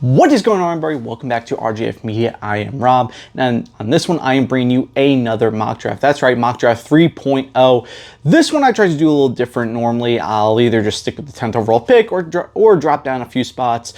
What is going on, everybody? Welcome back to RJF Media. I am Rob, and on this one, I am bringing you another mock draft. That's right, mock draft 3.0. This one I try to do a little different. Normally, I'll either just stick with the 10th overall pick or drop down a few spots,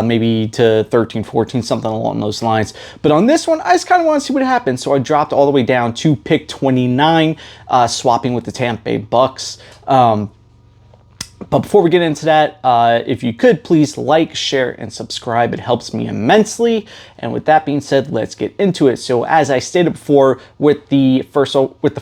maybe to 13, 14, something along those lines. But on this one, I just kind of want to see what happens. So I dropped all the way down to pick 29, swapping with the Tampa Bay Bucks. But before we get into that, if you could please like, share, and subscribe. It helps me immensely. And with that being said, let's get into it. So as I stated before, with the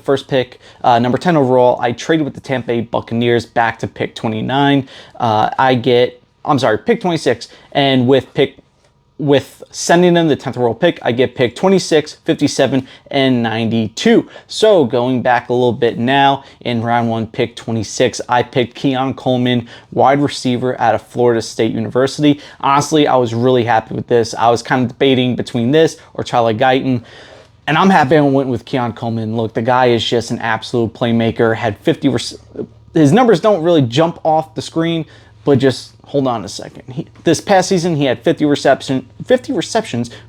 first pick, number 10 overall, I traded with the Tampa Bay Buccaneers back to pick 29. Pick 26, and with sending them the 10th overall pick, I get pick 26, 57, and 92. So going back a little bit now, in round 1, pick 26, I picked Keon Coleman, wide receiver out of Florida State University. Honestly, I was really happy with this. I was kind of debating between this or Charlie Guyton, and I'm happy I went with Keon Coleman. Look, the guy is just an absolute playmaker. Had 50. His numbers don't really jump off the screen, but just hold on a second. This past season, he had 50 receptions for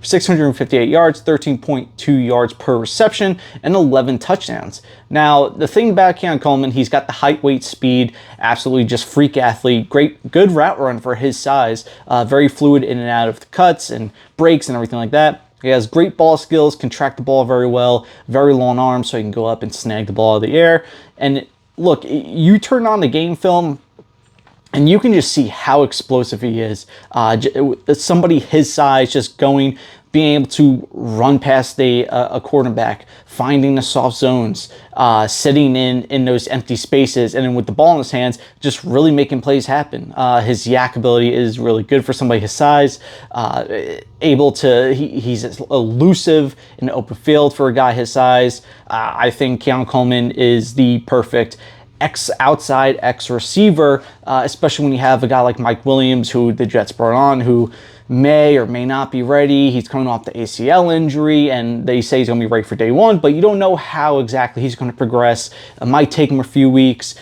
658 yards, 13.2 yards per reception, and 11 touchdowns. Now, the thing about Keon Coleman, he's got the height, weight, speed, absolutely just freak athlete, good route run for his size, very fluid in and out of the cuts and breaks and everything like that. He has great ball skills, can track the ball very well, very long arms, so he can go up and snag the ball out of the air. And look, you turn on the game film, and you can just see how explosive he is. Somebody his size just being able to run past a quarterback, finding the soft zones, sitting in those empty spaces, and then with the ball in his hands, just really making plays happen. His yak ability is really good for somebody his size. He's elusive in the open field for a guy his size. I think Keon Coleman is the perfect outside receiver, especially when you have a guy like Mike Williams, who the Jets brought on, who may or may not be ready. He's coming off the ACL injury, and they say he's going to be ready for day one, but you don't know how exactly he's going to progress. It might take him a few weeks.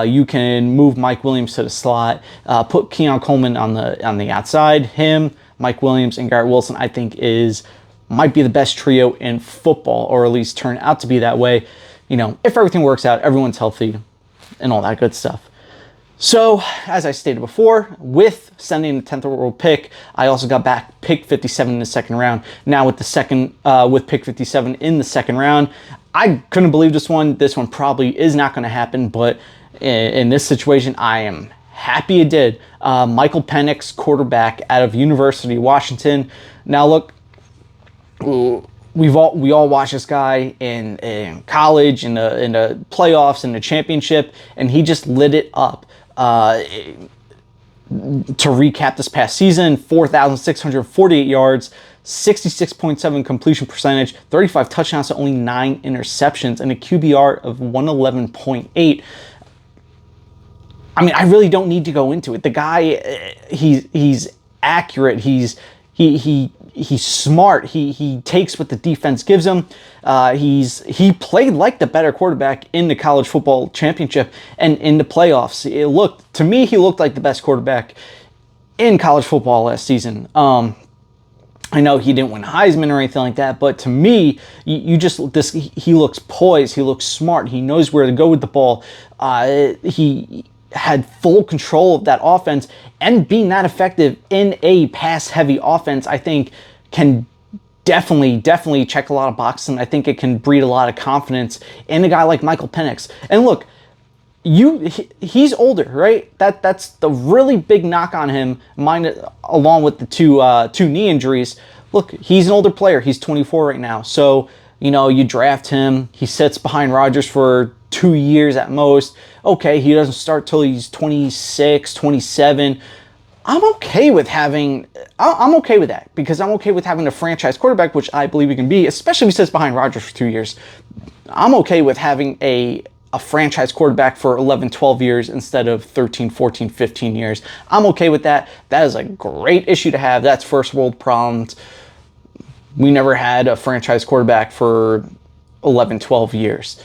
You can move Mike Williams to the slot, put Keon Coleman on the outside. Him, Mike Williams, and Garrett Wilson, I think might be the best trio in football, or at least turn out to be that way. You know, if everything works out, everyone's healthy, and all that good stuff. So, as I stated before, with sending the 10th overall pick, I also got back pick 57 in the second round. Now with pick 57 in the second round, I couldn't believe this one. This one probably is not going to happen, but in this situation, I am happy it did. Michael Penix, quarterback out of University of Washington. Now look, we all watched this guy in college, in the playoffs, in the championship, and he just lit it up. To recap this past season, 4,648 yards, 66.7 completion percentage, 35 touchdowns to only 9 interceptions, and a QBR of 111.8. I mean, I really don't need to go into it. The guy, he's accurate. He's smart. He takes what the defense gives him. He played like the better quarterback in the college football championship and in the playoffs. To me, he looked like the best quarterback in college football last season. I know he didn't win Heisman or anything like that, but to me, he looks poised. He looks smart. He knows where to go with the ball. He had full control of that offense, and being that effective in a pass-heavy offense, I think can definitely check a lot of boxes, and I think it can breed a lot of confidence in a guy like Michael Penix. And look, he's older, right? That's the really big knock on him, along with the two knee injuries. Look, he's an older player. He's 24 right now, so you draft him. He sits behind Rodgers for 2 years at most. Okay, he doesn't start till he's 26, 27. I'm okay with that, because I'm okay with having a franchise quarterback, which I believe he can be, especially if he sits behind Rodgers for 2 years. I'm okay with having a franchise quarterback for 11, 12 years instead of 13, 14, 15 years. I'm okay with that. That is a great issue to have. That's first world problems. We never had a franchise quarterback for 11, 12 years.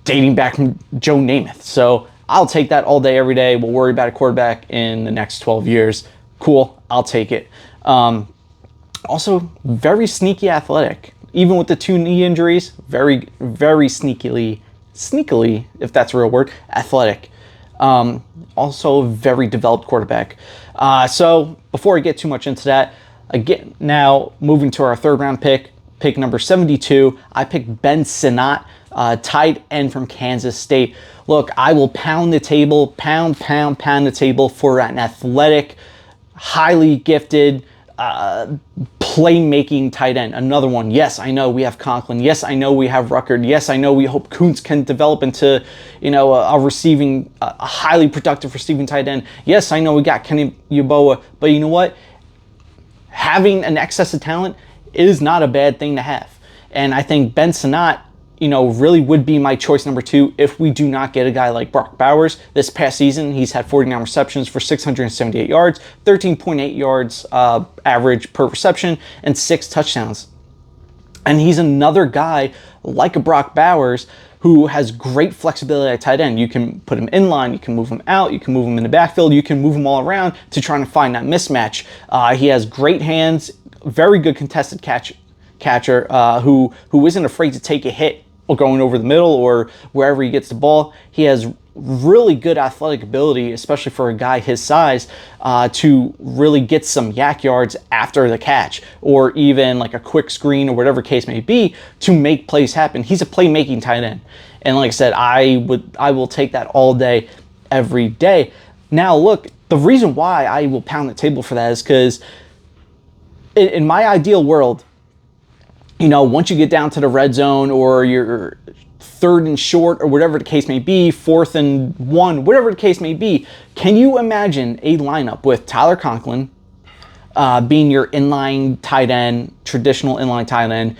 Dating back from Joe Namath. So I'll take that all day, every day. We'll worry about a quarterback in the next 12 years. Cool, I'll take it. Also, very sneaky athletic. Even with the 2 knee injuries, very, very sneakily, if that's a real word, athletic. Also, very developed quarterback. So, before I get too much into that, again, now moving to our 3rd round pick number 72, I picked Ben Sinnott, tight end from Kansas State. Look, I will pound the table, pound the table for an athletic, highly gifted, playmaking tight end. Another one. Yes, I know we have Conklin. Yes, I know we have Ruckert. Yes, I know we hope Kuntz can develop into, a highly productive receiving tight end. Yes, I know we got Kenny Yeboah, but you know what? Having an excess of talent is not a bad thing to have. And I think Ben Sinnott, really would be my choice number 2 if we do not get a guy like Brock Bowers. This past season, he's had 49 receptions for 678 yards, 13.8 yards average per reception, and 6 touchdowns. And he's another guy like a Brock Bowers who has great flexibility at tight end. You can put him in line, you can move him out, you can move him in the backfield, you can move him all around to try to find that mismatch. He has great hands, very good contested catcher who isn't afraid to take a hit or going over the middle or wherever he gets the ball. He has really good athletic ability, especially for a guy his size, to really get some yak yards after the catch, or even like a quick screen or whatever case may be, to make plays happen. He's a playmaking tight end. And like I said, I will take that all day, every day. Now look, the reason why I will pound the table for that is because in my ideal world, once you get down to the red zone or you're 3rd and short or whatever the case may be, 4th and 1, whatever the case may be, can you imagine a lineup with Tyler Conklin being your inline tight end, traditional inline tight end,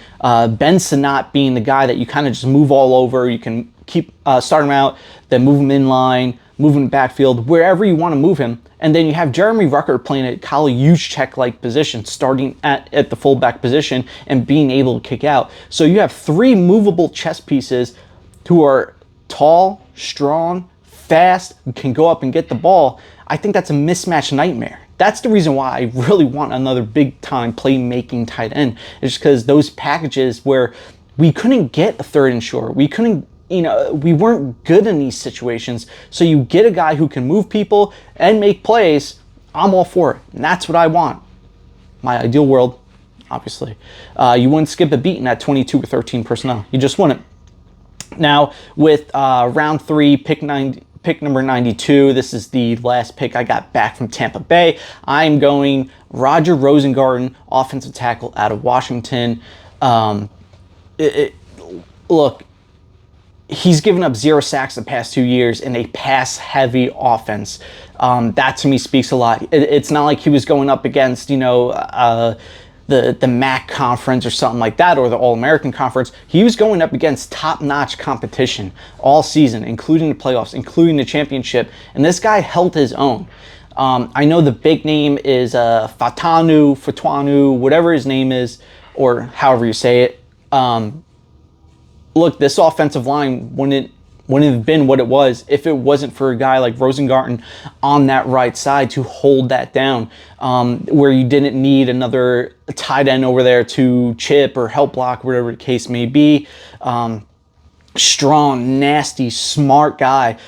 Ben Sinnott being the guy that you kind of just move all over, you can keep start him out, then move him in line, move him backfield, wherever you want to move him. And then you have Jeremy Ruckert playing at Kyle Juszczyk-like position, starting at the fullback position and being able to kick out. So you have 3 movable chess pieces who are tall, strong, fast, can go up and get the ball. I think that's a mismatch nightmare. That's the reason why I really want another big-time playmaking tight end. It's because those packages where we couldn't get a 3rd and short, we couldn't, we weren't good in these situations. So you get a guy who can move people and make plays. I'm all for it. And that's what I want. My ideal world, obviously. You wouldn't skip a beat in that 22 or 13 personnel. You just wouldn't. Now, with round 3, pick number 92, this is the last pick I got back from Tampa Bay. I'm going Roger Rosengarten, offensive tackle out of Washington. Look, he's given up 0 sacks the past 2 years in a pass-heavy offense. That to me speaks a lot. It's not like he was going up against, the MAC conference or something like that, or the All-American conference. He was going up against top-notch competition all season, including the playoffs, including the championship, and this guy held his own. I know the big name is Fatuanu, whatever his name is, or however you say it. Look, this offensive line wouldn't have been what it was if it wasn't for a guy like Rosengarten on that right side to hold that down, where you didn't need another tight end over there to chip or help block, whatever the case may be. Strong, nasty, smart guy,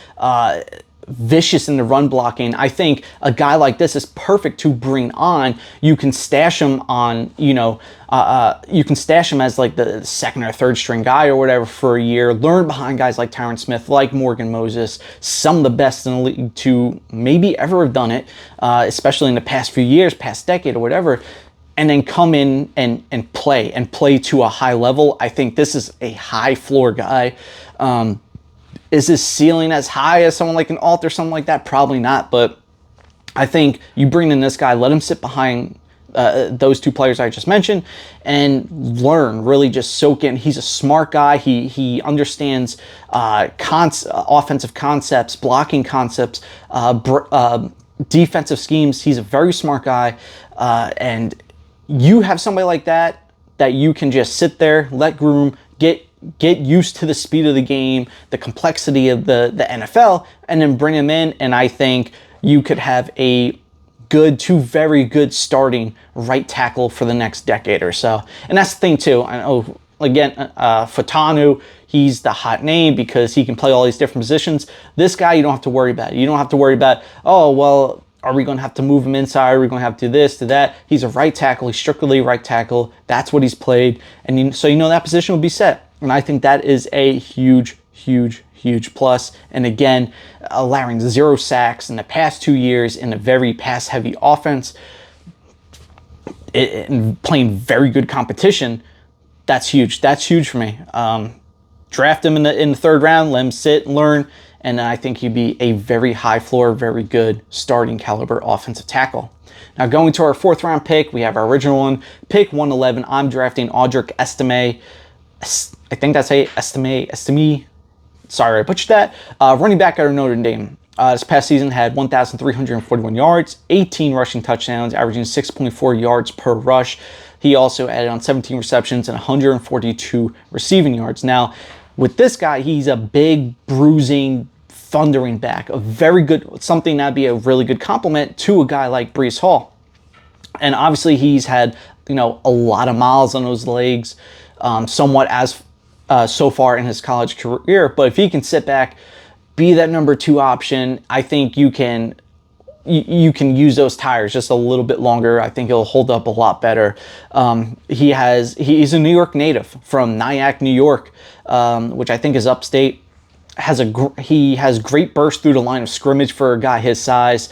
vicious in the run blocking. I think a guy like this is perfect to bring on. You can stash him on, you can stash him as like the 2nd or 3rd string guy or whatever for a year. Learn behind guys like Tyron Smith, like Morgan Moses, some of the best in the league to maybe ever have done it, especially in the past few years, past decade or whatever. And then come in and play to a high level. I think this is a high floor guy. Is his ceiling as high as someone like an Alt or something like that? Probably not, but I think you bring in this guy, let him sit behind those 2 players I just mentioned and learn, really just soak in. He's a smart guy. He understands offensive concepts, blocking concepts, defensive schemes. He's a very smart guy, and you have somebody like that you can just sit there, let groom, get used to the speed of the game, the complexity of the NFL, and then bring him in. And I think you could have a two very good starting right tackle for the next decade or so. And that's the thing too. I know, again, Fataanu, he's the hot name because he can play all these different positions. This guy, you don't have to worry about. You don't have to worry about, oh, well, are we going to have to move him inside? Are we going to have to do this, do that? He's a right tackle. He's strictly right tackle. That's what he's played. And so that position will be set. And I think that is a huge, huge, huge plus. And again, allowing 0 sacks in the past 2 years in a very pass-heavy offense, and playing very good competition, that's huge. That's huge for me. Draft him in the 3rd round, let him sit and learn, and I think he'd be a very high floor, very good starting caliber offensive tackle. Now going to our 4th round pick, we have our original one, pick 111. I'm drafting Audric Estime. I think that's Estime. Sorry, I butchered that. Running back out of Notre Dame. This past season had 1,341 yards, 18 rushing touchdowns, averaging 6.4 yards per rush. He also added on 17 receptions and 142 receiving yards. Now, with this guy, he's a big, bruising, thundering back. A very good, something that'd be a really good compliment to a guy like Breece Hall. And obviously, he's had, a lot of miles on those legs, somewhat as so far in his college career. But if he can sit back, be that number 2 option, I think you can use those tires just a little bit longer. I think he'll hold up a lot better. He's a New York native from Nyack, New York, which I think is upstate. He has great burst through the line of scrimmage for a guy his size.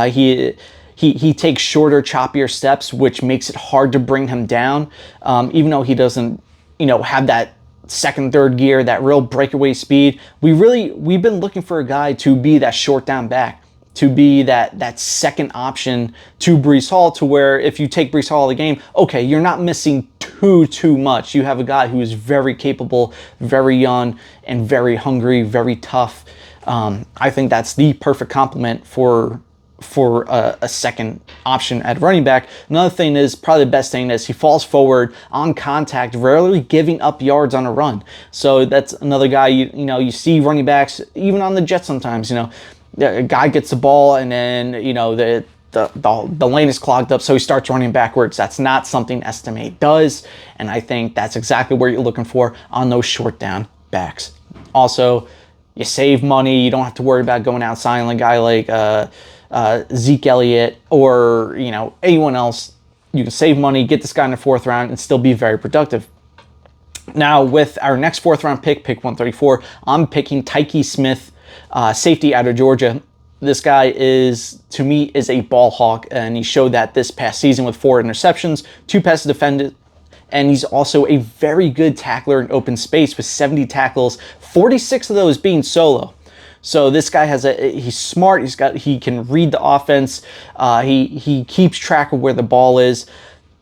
He takes shorter, choppier steps, which makes it hard to bring him down, even though he doesn't, have that 2nd, 3rd gear, that real breakaway speed. We've been looking for a guy to be that short down back, to be that second option to Breece Hall, to where if you take Breece Hall out of the game, okay, you're not missing too much. You have a guy who is very capable, very young, and very hungry, very tough. I think that's the perfect complement for a second option at running back. Another thing is, probably the best thing is, he falls forward on contact, rarely giving up yards on a run. So that's another guy, you see running backs, even on the Jets sometimes, a guy gets the ball and then, the lane is clogged up, so he starts running backwards. That's not something Estime does, and I think that's exactly what you're looking for on those short down backs. Also, you save money. You don't have to worry about going out signing a guy like Zeke Elliott or anyone else. You can save money, get this guy in the 4th round, and still be very productive. Now, with our next 4th round pick 134, I'm picking Tyke Smith, safety out of Georgia. This guy is a ball hawk, and he showed that this past season with 4 interceptions, 2 passes defended, and he's also a very good tackler in open space with 70 tackles, 46 of those being solo. So this guy he's smart. He can read the offense. He keeps track of where the ball is.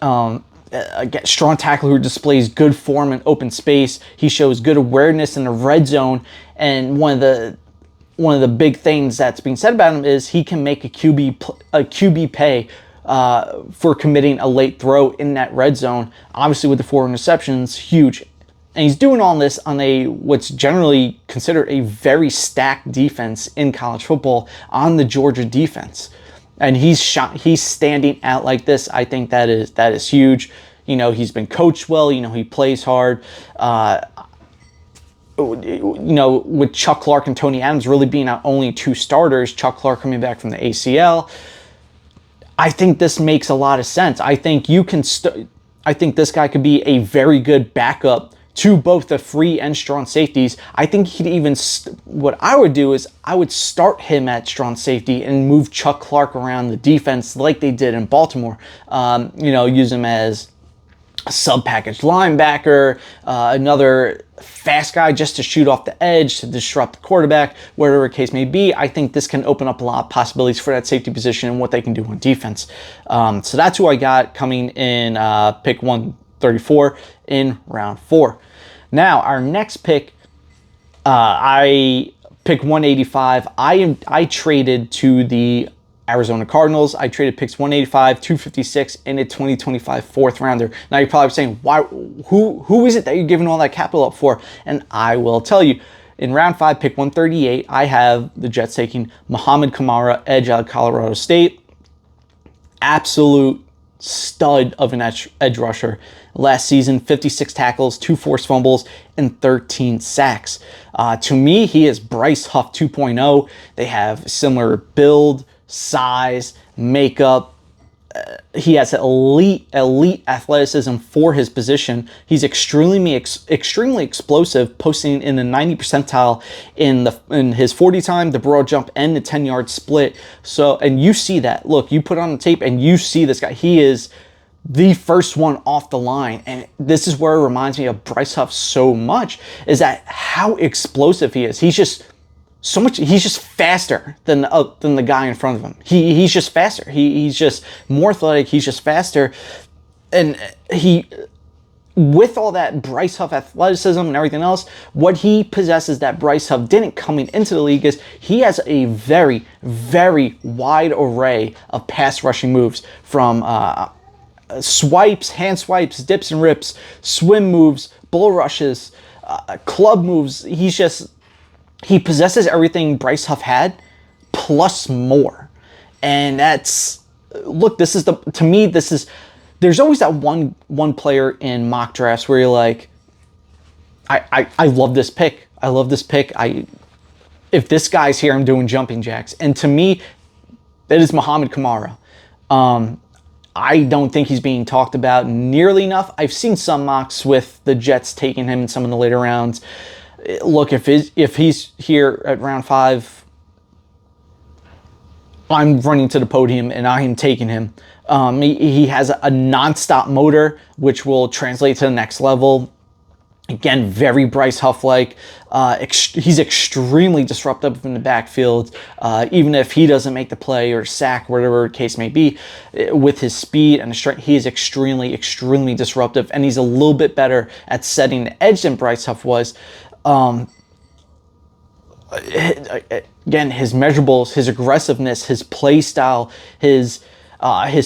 Again, strong tackler who displays good form in open space. He shows good awareness in the red zone. And one of the big things that's being said about him is he can make a QB pay for committing a late throw in that red zone. Obviously, with the 4 interceptions, huge. And he's doing all this on what's generally considered a very stacked defense in college football, on the Georgia defense. And he's standing out like this. I think that is huge. He's been coached well. He plays hard. With Chuck Clark and Tony Adams really being our only 2 starters, Chuck Clark coming back from the ACL, I think this makes a lot of sense. I think I think this guy could be a very good backup to both the free and strong safeties. I think he'd even, what I would do is I would start him at strong safety and move Chuck Clark around the defense like they did in Baltimore. Use him as a sub-package linebacker, another fast guy just to shoot off the edge, to disrupt the quarterback, whatever the case may be. I think this can open up a lot of possibilities for that safety position and what they can do on defense. So that's who I got coming in pick 134 in round 4. Now, our next pick, I pick 185. I traded to the Arizona Cardinals. I traded picks 185, 256, and a 2025 4th rounder. Now, you're probably saying, why? Who is it that you're giving all that capital up for? And I will tell you. In round 5, pick 138, I have the Jets taking Muhammad Kamara, edge out of Colorado State. absolute stud of an edge rusher. Last season, 56 tackles, 2 forced fumbles, and 13 sacks. To me, he is Bryce Huff 2.0. They have similar build, size, makeup. He has elite athleticism for his position. He's extremely explosive, posting in the 90th percentile in his 40 time, the broad jump, and the 10-yard split. So, and you see that. Look, you put on the tape and you see this guy. He is the first one off the line, and this is where it reminds me of Bryce Huff so much, is that how explosive he is. He's just he's just faster than the guy in front of him. He's just faster. He's just more athletic. He's just faster. And with all that Bryce Huff athleticism and everything else, what he possesses that Bryce Huff didn't coming into the league is he has a very, very wide array of pass rushing moves, from swipes, hand swipes, dips and rips, swim moves, bull rushes, club moves. He possesses everything Bryce Huff had, plus more. And there's always that one player in mock drafts where you're like, I love this pick. I love this pick. If this guy's here, I'm doing jumping jacks. And to me, that is Muhammad Kamara. I don't think he's being talked about nearly enough. I've seen some mocks with the Jets taking him in some of the later rounds. Look, if he's here at round 5, I'm running to the podium and I am taking him. He has a nonstop motor, which will translate to the next level. Again, very Bryce Huff-like. He's extremely disruptive in the backfield, even if he doesn't make the play or sack, whatever the case may be. With his speed and strength, he is extremely, extremely disruptive, and he's a little bit better at setting the edge than Bryce Huff was. Again, his measurables, his aggressiveness, his play style, his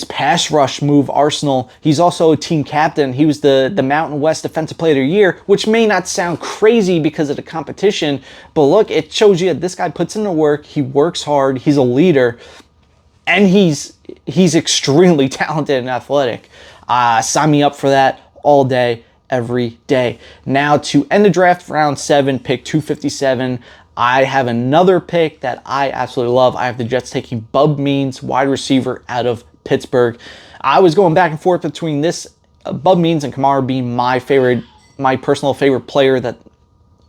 pass rush move arsenal. He's also a team captain. He was the Mountain West Defensive Player of the Year, which may not sound crazy because of the competition, but look, it shows you that this guy puts in the work. He works hard. He's a leader, and he's extremely talented and athletic. Sign me up for that all day, every day. Now, to end the draft, round 7, pick 257. I have another pick that I absolutely love. I have the Jets taking Bub Means, wide receiver out of Pittsburgh. I was going back and forth between this Bub Means and Kamara being my personal favorite player that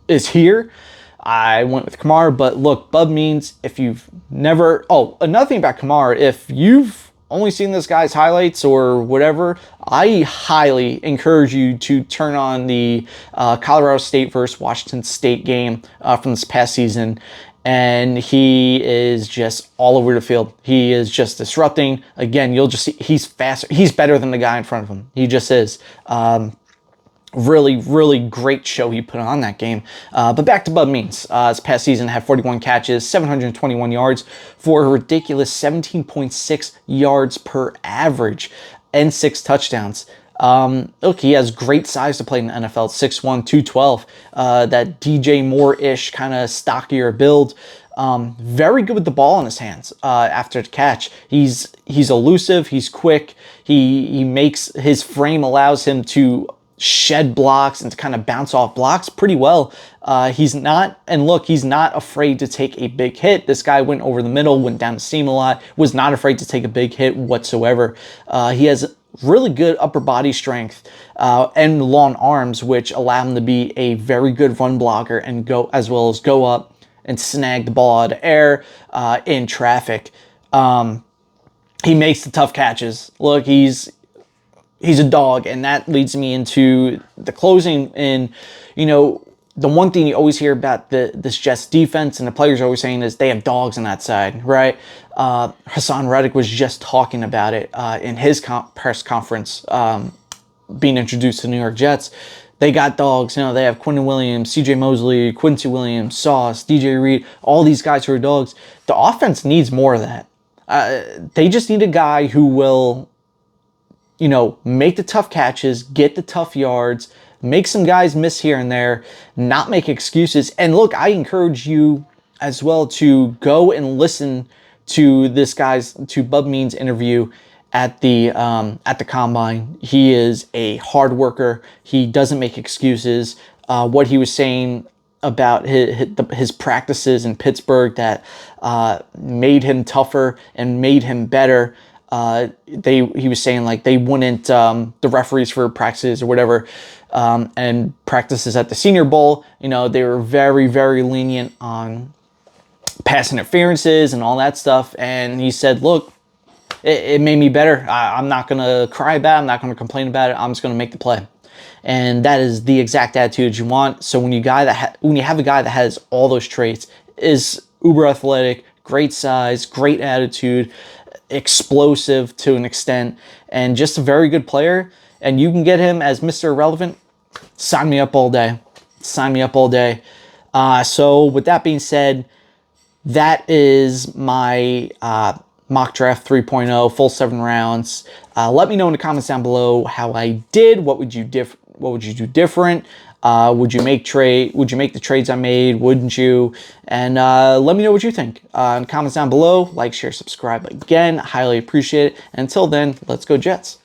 is here. I went with Kamara, but look, Bub Means, if you've never... Oh, another thing about Kamara, if you've only seen this guy's highlights or whatever, I highly encourage you to turn on the Colorado State versus Washington State game from this past season, and he is just all over the field. He is just disrupting. Again, you'll just see he's faster. He's better than the guy in front of him. He just is. Really, really great show he put on that game. But back to Bub Means. This past season had 41 catches, 721 yards for a ridiculous 17.6 yards per average and 6 touchdowns. Look, he has great size to play in the NFL. 6'1", 212. That DJ Moore-ish kind of stockier build. Very good with the ball in his hands after the catch. He's elusive. He's quick. He makes his frame allows him to shed blocks and to kind of bounce off blocks pretty well. He's not afraid to take a big hit. This guy went over the middle, went down the seam a lot, was not afraid to take a big hit whatsoever. He has really good upper body strength and long arms, which allow him to be a very good run blocker and go up and snag the ball out of air in traffic. He makes the tough catches. Look, he's a dog, and that leads me into the closing. And, the one thing you always hear about this Jets defense and the players are always saying is they have dogs on that side, right? Hassan Reddick was just talking about it in his press conference being introduced to the New York Jets. They got dogs. They have Quinton Williams, C.J. Mosley, Quincy Williams, Sauce, DJ Reed, all these guys who are dogs. The offense needs more of that. They just need a guy who will make the tough catches, get the tough yards, make some guys miss here and there, not make excuses. And look, I encourage you as well to go and listen to Bub Means' interview at the combine. He is a hard worker. He doesn't make excuses. What he was saying about his practices in Pittsburgh that made him tougher and made him better. He was saying like they wouldn't the referees for practices or whatever and practices at the Senior Bowl. You know, they were very, very lenient on pass interferences and all that stuff. And he said, look, it made me better. I'm not going to cry about it. I'm not going to complain about it. I'm just going to make the play. And that is the exact attitude you want. So when you have a guy that has all those traits, is uber athletic, great size, great attitude, explosive to an extent, and just a very good player, and you can get him as Mr. Irrelevant, sign me up all day. Sign me up all day. So with that being said, that is my mock draft 3.0, full 7 rounds. Let me know in the comments down below how I did. What would you do different? Would you make the trades I made? Wouldn't you? And let me know what you think in the comments down below. Like, share, subscribe again. Highly appreciate it. And until then, let's go Jets.